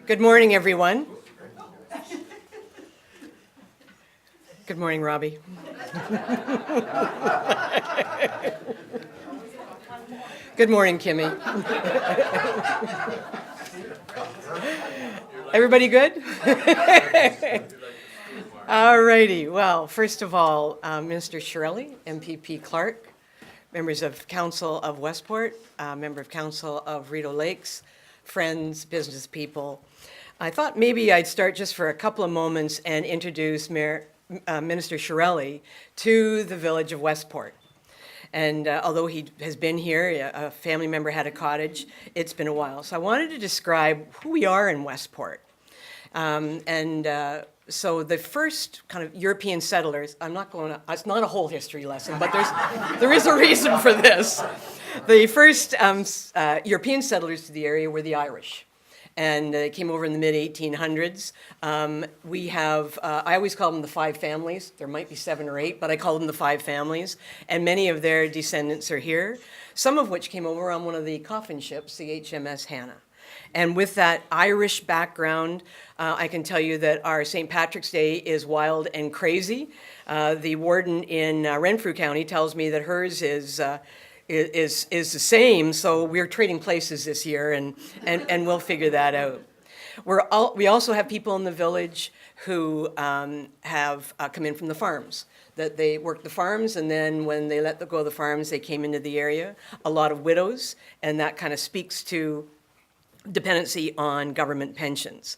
Good morning, everyone. Good morning, Robbie. Good morning, Kimmy. Everybody good? All righty. Well, first of all, Minister Chiarelli, MPP Clark, members of Council of Westport, member of Council of Rideau Lakes, friends, business people. I thought maybe I'd start just for a couple of moments and introduce Minister Chiarelli to the Village of Westport. And although he has been here, a family member had a cottage, it's been a while. So I wanted to describe who we are in Westport. So the first kind of European settlers, it's not a whole history lesson, but there is a reason for this. The first European settlers to the area were the Irish. And they came over in the mid-1800s. We have, I always call them the five families. There might be 7 or 8, but I call them the five families. And many of their descendants are here, some of which came over on one of the coffin ships, the HMS Hannah. And with that Irish background, I can tell you that our St. Patrick's Day is wild and crazy. The warden in Renfrew County tells me that hers is the same, so we're trading places this year, and we'll figure that out. We also have people in the village who have come in from the farms, that they worked the farms, and then when they let go of the farms, they came into the area. A lot of widows, and that kind of speaks to dependency on government pensions.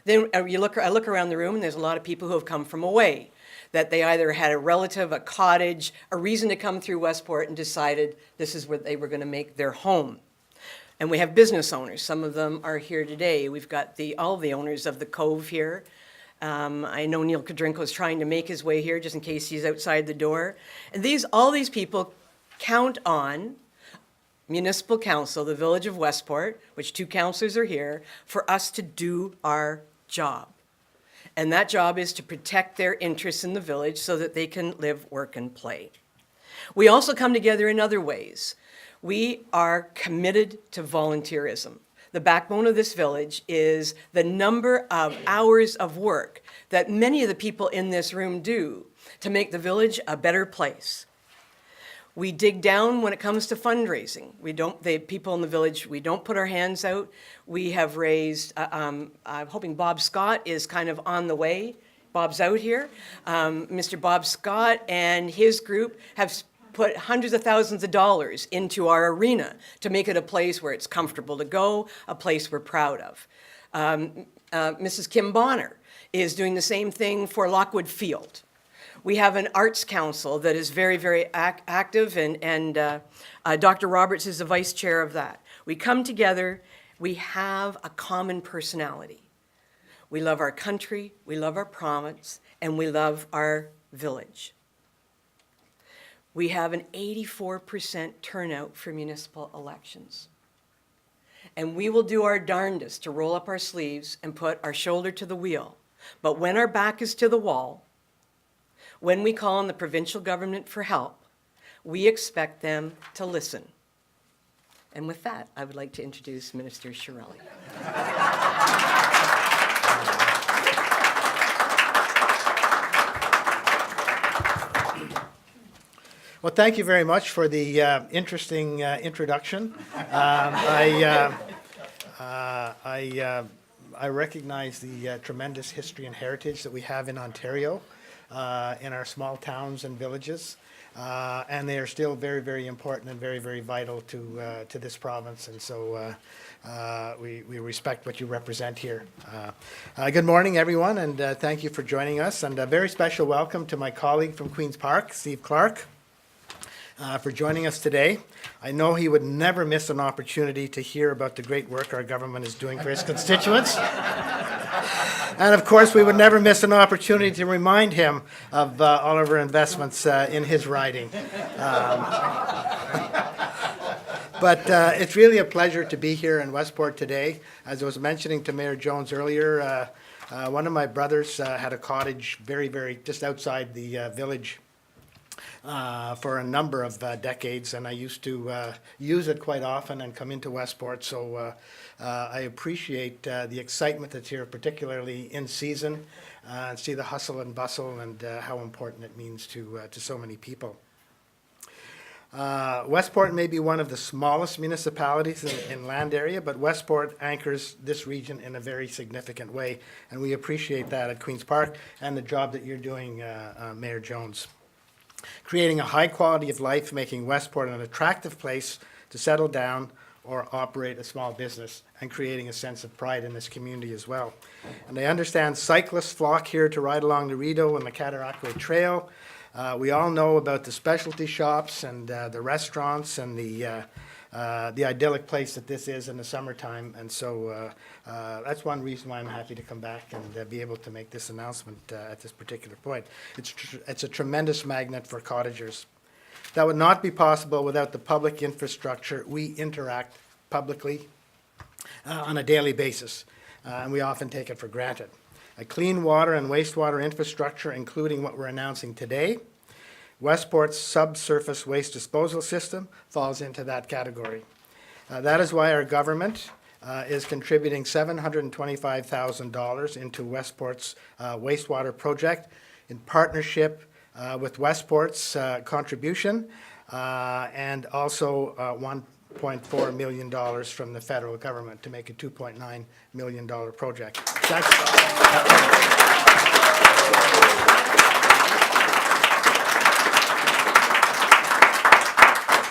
Then I look around the room, and there's a lot of people who have come from away, that they either had a relative, a cottage, a reason to come through Westport and decided this is where they were going to make their home. And we have business owners. Some of them are here today. We've got all the owners of the Cove here. I know Neil Kadrinko is trying to make his way here just in case he's outside the door. And all these people count on Municipal Council, the Village of Westport, which 2 councillors are here, for us to do our job. And that job is to protect their interests in the village so that they can live, work, and play. We also come together in other ways. We are committed to volunteerism. The backbone of this village is the number of hours of work that many of the people in this room do to make the village a better place. We dig down when it comes to fundraising. The people in the village, we don't put our hands out. We have raised, I'm hoping Bob Scott is kind of on the way. Bob's out here. Mr. Bob Scott and his group have put hundreds of thousands of dollars into our arena to make it a place where it's comfortable to go, a place we're proud of. Mrs. Kim Bonner is doing the same thing for Lockwood Field. We have an arts council that is very, very active, and Dr. Roberts is the vice chair of that. We come together, we have a common personality. We love our country, we love our province, and we love our village. We have an 84% turnout for municipal elections. And we will do our darndest to roll up our sleeves and put our shoulder to the wheel. But when our back is to the wall, when we call on the provincial government for help, we expect them to listen. And with that, I would like to introduce Minister Chiarelli. Well, thank you very much for the interesting introduction. I recognize the tremendous history and heritage that we have in Ontario. In our small towns and villages, and they are still very, very important and very, very vital to this province. And so we respect what you represent here. Good morning, everyone, and thank you for joining us. And a very special welcome to my colleague from Queen's Park, Steve Clark, for joining us today. I know he would never miss an opportunity to hear about the great work our government is doing for his constituents. And of course, we would never miss an opportunity to remind him of all of our investments in his riding. But it's really a pleasure to be here in Westport today. As I was mentioning to Mayor Jones earlier, one of my brothers had a cottage very, very just outside the village for a number of decades, and I used to use it quite often and come into Westport. So I appreciate the excitement that's here, particularly in season, and see the hustle and bustle and how important it means to so many people. Westport may be one of the smallest municipalities in land area, but Westport anchors this region in a very significant way, and we appreciate that at Queen's Park and the job that you're doing, Mayor Jones. Creating a high quality of life, making Westport an attractive place to settle down or operate a small business, and creating a sense of pride in this community as well. And I understand cyclists flock here to ride along the Rideau and the Cataraqui Trail. We all know about the specialty shops and the restaurants and the idyllic place that this is in the summertime. And so that's one reason why I'm happy to come back and be able to make this announcement at this particular point. It's a tremendous magnet for cottagers. That would not be possible without the public infrastructure. We interact publicly on a daily basis, and we often take it for granted. A clean water and wastewater infrastructure, including what we're announcing today. Westport's subsurface waste disposal system falls into that category. That is why our government is contributing $725,000 into Westport's wastewater project in partnership with Westport's contribution and also $1.4 million from the federal government to make a $2.9 million project.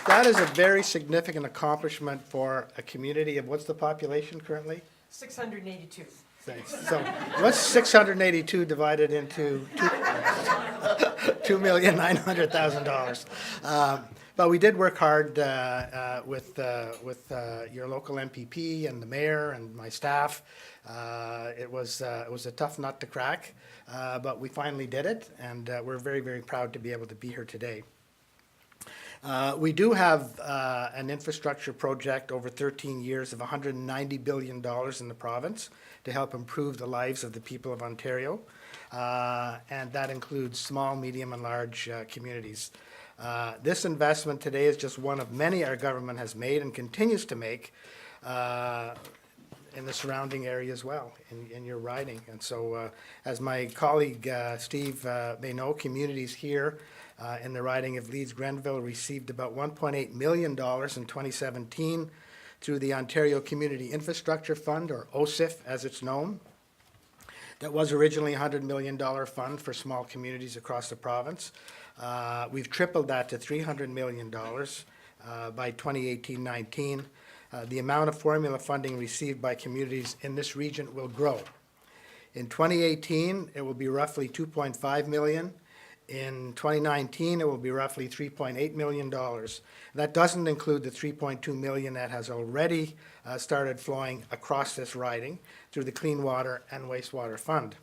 That is a very significant accomplishment for a community of, what's the population currently? 682. Thanks. So what's 682 divided into $2,900,000? But we did work hard with your local MPP and the mayor and my staff. It was a tough nut to crack, but we finally did it, and we're very, very proud to be able to be here today. We do have an infrastructure project over 13 years of $190 billion in the province to help improve the lives of the people of Ontario, and that includes small, medium, and large communities. This investment today is just one of many our government has made and continues to make in the surrounding area as well, in your riding. And so, as my colleague Steve may know, communities here in the riding of Leeds-Grenville received about $1.8 million in 2017 through the Ontario Community Infrastructure Fund, or OSIF as it's known. That was originally a $100 million fund for small communities across the province. We've tripled that to $300 million by 2018-19. The amount of formula funding received by communities in this region will grow. In 2018, it will be roughly $2.5 million. In 2019, it will be roughly $3.8 million. That doesn't include the $3.2 million that has already started flowing across this riding through the Clean Water and Wastewater Fund.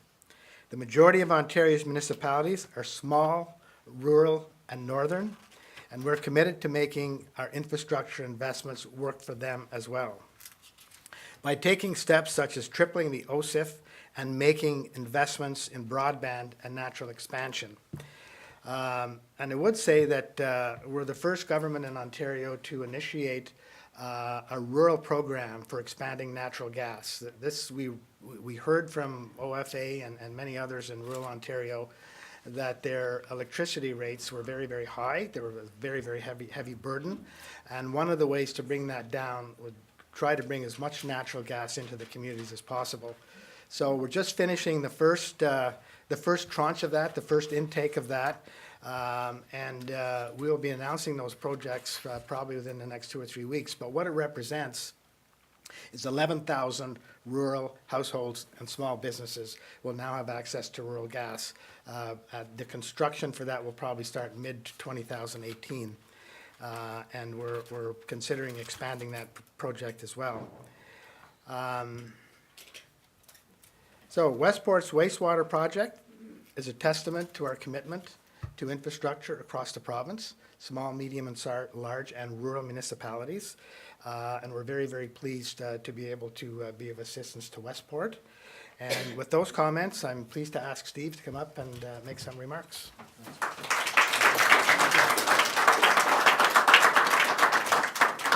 The majority of Ontario's municipalities are small, rural, and northern, and we're committed to making our infrastructure investments work for them as well. By taking steps such as tripling the OSIF and making investments in broadband and natural expansion. And I would say that we're the first government in Ontario to initiate a rural program for expanding natural gas. This we heard from OFA and many others in rural Ontario that their electricity rates were very, very high. They were a very, very heavy burden. And one of the ways to bring that down would try to bring as much natural gas into the communities as possible. So we're just finishing the first tranche of that, the first intake of that, and we'll be announcing those projects probably within the next 2 or 3 weeks. But what it represents is 11,000 rural households and small businesses will now have access to rural gas. The construction for that will probably start mid-2018, and we're considering expanding that project as well. So Westport's wastewater project is a testament to our commitment to infrastructure across the province, small, medium, and large and rural municipalities. And we're very, very pleased to be able to be of assistance to Westport. And with those comments, I'm pleased to ask Steve to come up and make some remarks.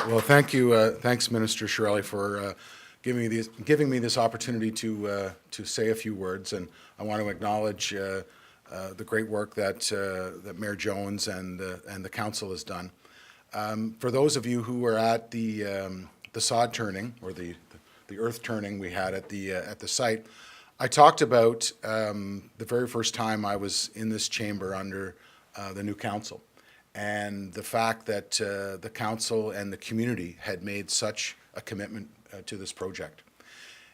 Well, thank you. Thanks, Minister Chiarelli, for giving me this opportunity to say a few words. And I want to acknowledge the great work that Mayor Jones and the council has done. For those of you who were at the sod turning, or the earth turning we had at the site, I talked about the very first time I was in this chamber under the new council, and the fact that the council and the community had made such a commitment to this project.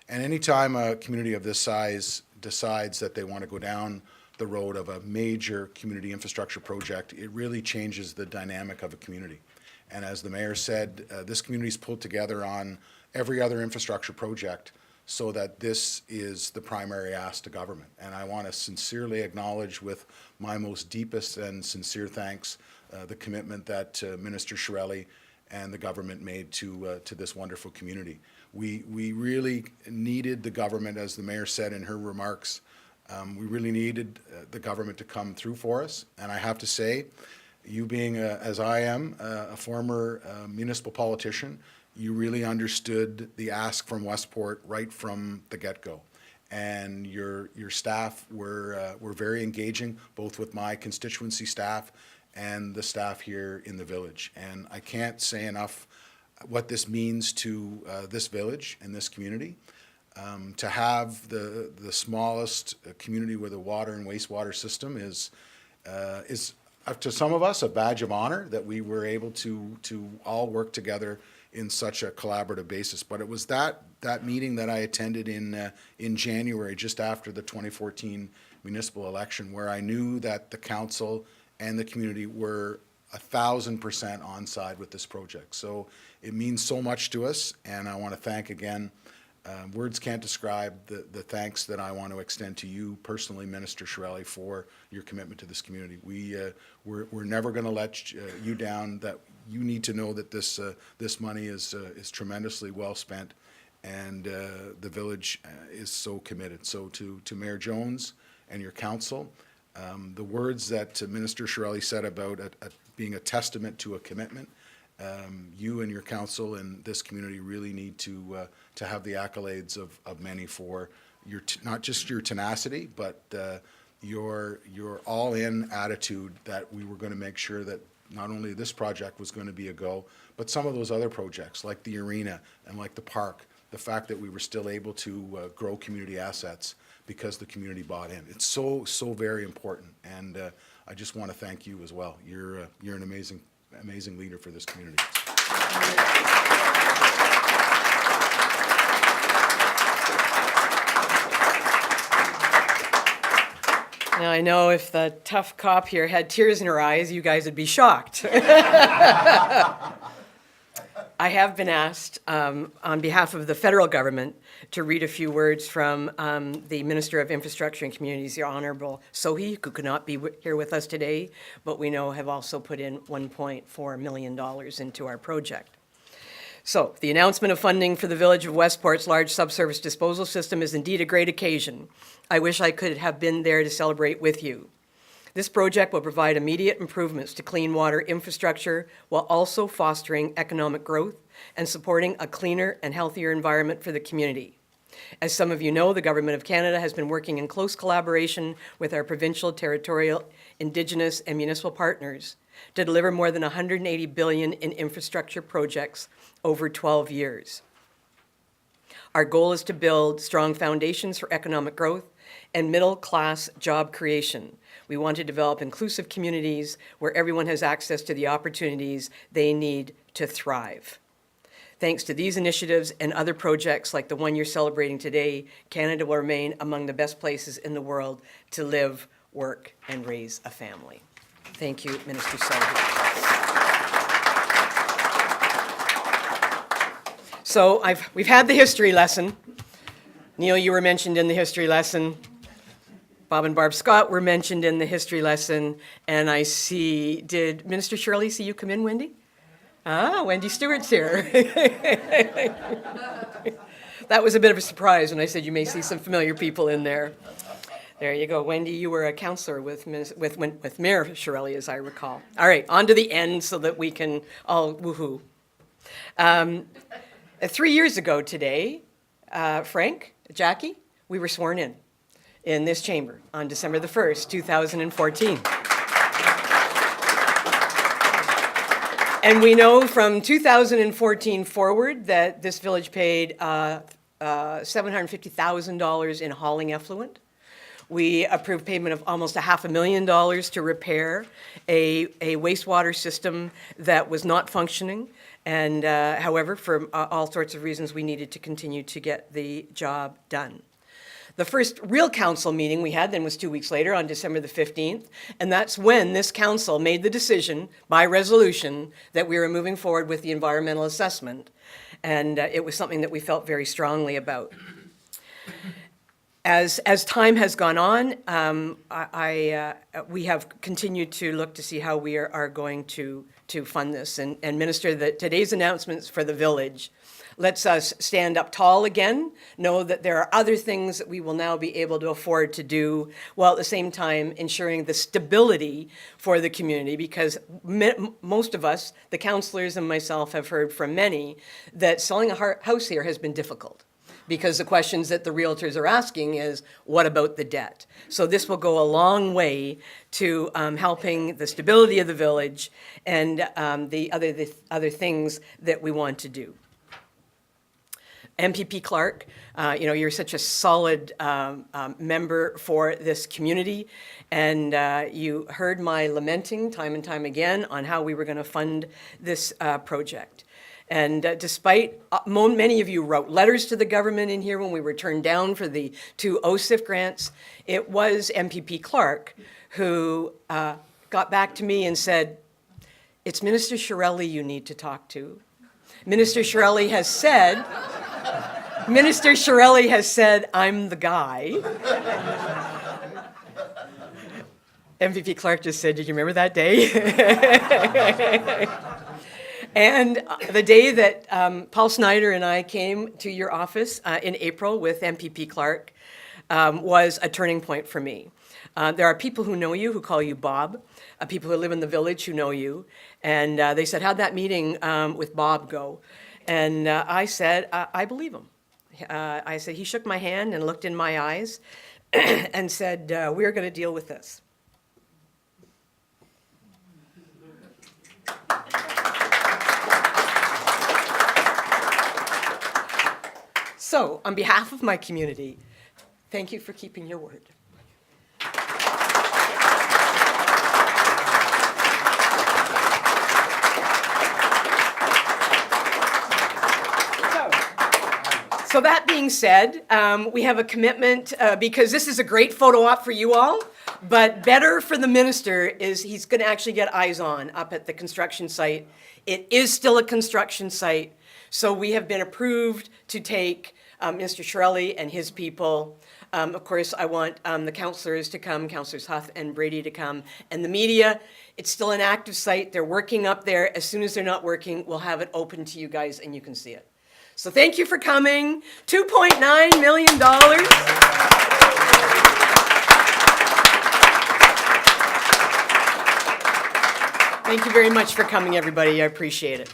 And anytime a community of this size decides that they want to go down the road of a major community infrastructure project, it really changes the dynamic of a community. And as the mayor said, this community's pulled together on every other infrastructure project so that this is the primary ask to government. And I want to sincerely acknowledge with my most deepest and sincere thanks the commitment that Minister Chiarelli and the government made to this wonderful community. We really needed the government, as the mayor said in her remarks, we really needed the government to come through for us. And I have to say, you being, as I am, a former municipal politician, you really understood the ask from Westport right from the get-go. And your staff were very engaging, both with my constituency staff and the staff here in the village. And I can't say enough what this means to this village and this community. To have the smallest community with a water and wastewater system is to some of us a badge of honor that we were able to all work together in such a collaborative basis. But it was that meeting that I attended in January, just after the 2014 municipal election, where I knew that the council and the community were 1,000% on side with this project. So it means so much to us, and I want to thank again. Words can't describe the thanks that I want to extend to you personally, Minister Chiarelli, for your commitment to this community. We're never going to let you down. That you need to know that this money is tremendously well spent, and the village is so committed. So to Mayor Jones and your council, the words that Minister Chiarelli said about being a testament to a commitment. You and your council and this community really need to have the accolades of many for your not just your tenacity, but your all-in attitude that we were going to make sure that not only this project was going to be a go, but some of those other projects like the arena and like the park, the fact that we were still able to grow community assets because the community bought in. It's so very important, and I just want to thank you as well. You're an amazing leader for this community. Now, I know if the tough cop here had tears in her eyes, you guys would be shocked. I have been asked on behalf of the federal government to read a few words from the Minister of Infrastructure and Communities, the Honorable Sohi, who could not be here with us today, but we know have also put in $1.4 million into our project. So, the announcement of funding for the Village of Westport's large subsurface disposal system is indeed a great occasion. I wish I could have been there to celebrate with you. This project will provide immediate improvements to clean water infrastructure while also fostering economic growth and supporting a cleaner and healthier environment for the community. As some of you know, the Government of Canada has been working in close collaboration with our provincial, territorial, Indigenous, and municipal partners to deliver more than $180 billion in infrastructure projects over 12 years. Our goal is to build strong foundations for economic growth and middle-class job creation. We want to develop inclusive communities where everyone has access to the opportunities they need to thrive. Thanks to these initiatives and other projects like the one you're celebrating today, Canada will remain among the best places in the world to live, work, and raise a family. Thank you, Minister Sohi. So we've had the history lesson. Neil, you were mentioned in the history lesson. Bob and Barb Scott were mentioned in the history lesson. And I see, did Minister Chiarelli see you come in, Wendy? Ah, Wendy Stewart's here. That was a bit of a surprise when I said you may see some familiar people in there. There you go. Wendy, you were a councillor with Mayor Chiarelli, as I recall. All right, on to the end so that we can all woohoo. 3 years ago today, Frank, Jackie, we were sworn in this chamber on December the 1st, 2014. And we know from 2014 forward that this village paid $750,000 in hauling effluent. We approved payment of almost $500,000 to repair a wastewater system that was not functioning. And however, for all sorts of reasons, we needed to continue to get the job done. The first real council meeting we had then was 2 weeks later on December the 15th, and that's when this council made the decision by resolution that we were moving forward with the environmental assessment, and it was something that we felt very strongly about. As time has gone on, we have continued to look to see how we are going to fund this, and Minister, that today's announcements for the village lets us stand up tall again, know that there are other things that we will now be able to afford to do, while at the same time ensuring the stability for the community, because most of us, the councillors and myself, have heard from many that selling a house here has been difficult, because the questions that the realtors are asking is, what about the debt? So this will go a long way to helping the stability of the village and the other things that we want to do. MPP Clark, you're such a solid member for this community, and you heard my lamenting time and time again on how we were going to fund this project. And despite, many of you wrote letters to the government in here when we were turned down for the 2 OSIF grants, it was MPP Clark who got back to me and said, it's Minister Chiarelli you need to talk to. Minister Chiarelli has said, I'm the guy. MVP Clark just said, did you remember that day? And the day that Paul Snyder and I came to your office in April with MPP Clark was a turning point for me. There are people who know you, who call you Bob, people who live in the village who know you, and they said, how'd that meeting with Bob go? And I said, I believe him. I said, he shook my hand and looked in my eyes and said, we're going to deal with this. So, on behalf of my community, thank you for keeping your word. So that being said, we have a commitment, because this is a great photo op for you all, but better for the minister is he's going to actually get eyes on up at the construction site. It is still a construction site, so we have been approved to take Mr. Chiarelli and his people. Of course, I want the councillors to come, Councillors Huth and Brady to come, and the media. It's still an active site. They're working up there. As soon as they're not working, we'll have it open to you guys and you can see it. So thank you for coming. $2.9 million. Thank you very much for coming, everybody. I appreciate it.